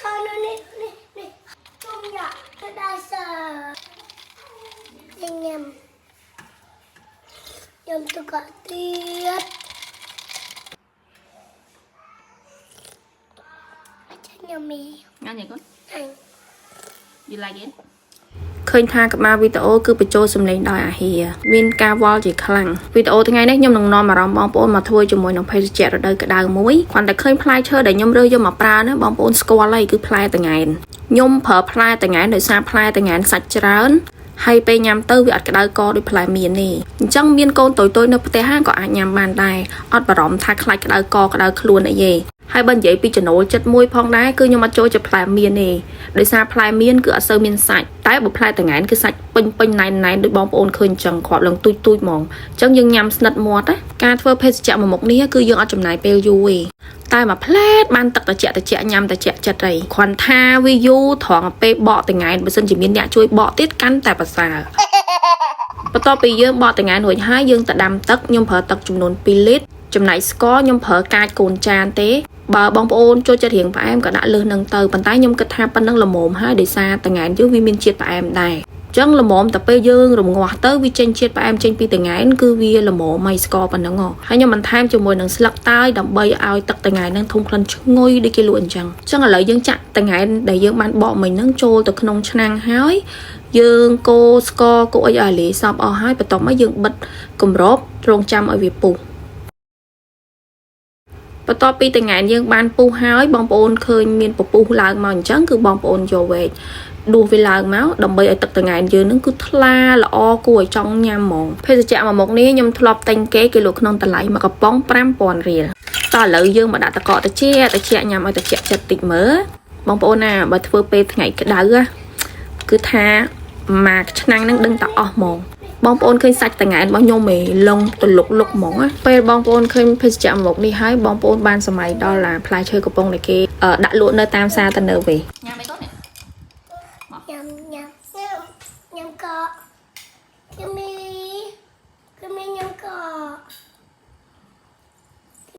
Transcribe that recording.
cho nó nè không nhở tôi đã sợ nhầm tôi gọi tiết chắc nhầm mì ngon vậy con you like it ឃើញថាកមាវីដេអូគឺបញ្ចូលសំឡេងដោយអាហៀមានការវល់ជាខ្លាំងវីដេអូថ្ងៃនេះខ្ញុំនឹងនាំអារម្មណ៍បងប្អូនមកធ្វើជាមួយនឹងភេសជ្ជៈរដូវក្តៅមួយគ្រាន់តែឃើញផ្លែឈើដែលខ្ញុំរើសយកមកប្រើណាបងប្អូនស្គាល់ហើយគឺផ្លែតង្កែនខ្ញុំប្រើផ្លែតង្កែនដោយសារផ្លែតង្កែនសាច់ច្រើនហើយពេលញ៉ាំទៅវាអត់ក្តៅកដូចផ្លែមៀនទេអញ្ចឹងមានកូនតូចៗនៅផ្ទះក៏អាចញ៉ាំបានដែរអត់បារម្ភថាខ្លាចក្តៅកក្តៅខ្លួនអីទេហើយបើនិយាយពីចំណូលចិត្តមួយផងដែរគឺខ្ញុំអត់ចូលចិត្តផ្លែមៀនទេដោយសារផ្លែមៀនគឺអត់សូវមានសាច់តែបើផ្លែតង្កែនគឺសាច់ពេញណែនដូចបងប្អូនឃើញអញ្ចឹងគ្រាប់ឡើងទូចហ្មងអញ្ចឹងយើងញ៉ាំស្និតមាត់ណាការធ្វើភេសជ្ជៈមួយមុខនេះគឺយើងអត់ចំណាយពេលយូរទេតែមួយផ្លែតបានទឹកត្រជាក់ញ៉ាំត្រជាក់ចិត្តហើយគ្រាន់ថាវាយូរត្រង់ពេលបកតង្កែនបើសិនជាមានអ្នកជួយបកទៀតកាន់តែប្រសើរបន្ទាប់ពីយើងបកតង្កែនរួចហើយយើងទៅដាំទឹកខ្ញុំប្រើទឹកចំនួន2លីត្រចំណែកស្ករខ្ញុំប្រើកាចកូនចានទេបើបងប្អូនចូលចិត្តរៀងផ្អែមក៏ដាក់លើសនឹងទៅប៉ុន្តែខ្ញុំគិតថាប៉ុណ្ណឹងល្មមហើយដោយសារតង្កែនយើងវាមានជាតិផ្អែមដែរអញ្ចឹងល្មមតែពេលយើងរងាស់ទៅវាចេញជាតិផ្អែមចេញពីតង្កែនគឺវាល្មមមិនស្ករប៉ុណ្ណឹងហើយខ្ញុំបន្ថែមជាមួយនឹងស្លឹកតើយដើម្បីឲ្យទឹកតង្កែននឹងធំក្លិនឈ្ងុយដូចគេលក់អញ្ចឹងឥឡូវយើងចាក់តង្កែនដែលយើងបានបកមិញហ្នឹងចូលទៅក្នុងឆ្នាំងហើយយើងកូរស្ករកូរអីឲ្យលាយសព្វអស់ហើយបន្ទាប់មកយើងបិទគម្របរងចាំឲ្យវាពុះបន្ទាប់ពីតង្កែនយើងបានពុះហើយបងប្អូនឃើញមានពពុះឡើងមកអញ្ចឹងគឺបងប្អូនយកវែកដួសវាឡើងមកដើម្បីឲ្យទឹកតង្កែនយើងនឹងគឺថ្លាល្អគួរឲ្យចង់ញ៉ាំហ្មងភេសជ្ជៈមួយមុខនេះខ្ញុំធ្លាប់ទិញគេលក់ក្នុងតម្លៃមួយកំប៉ុង 5000 រៀលតោះឥឡូវយើងមកដាក់តកកត្រជាក់ញ៉ាំឲ្យត្រជាក់ចិត្តតិចមើលបងប្អូនណាបើធ្វើពេលថ្ងៃក្តៅគឺថាមួយឆ្នាំងនឹងដឹងតែអស់ហ្មងបងប្អូនឃើញសាច់តង្កែនរបស់ខ្ញុំឯងលងទលុកហ្មងពេលបងប្អូនឃើញភេសជ្ជៈមួយមុខនេះហើយបងប្អូនបានសម័យដល់ឡាផ្លែឈើកំប៉ុងដែលគេដាក់លក់នៅតាមផ្សារទៅនៅវិញញ៉ាំអីកូននេះ nhầm có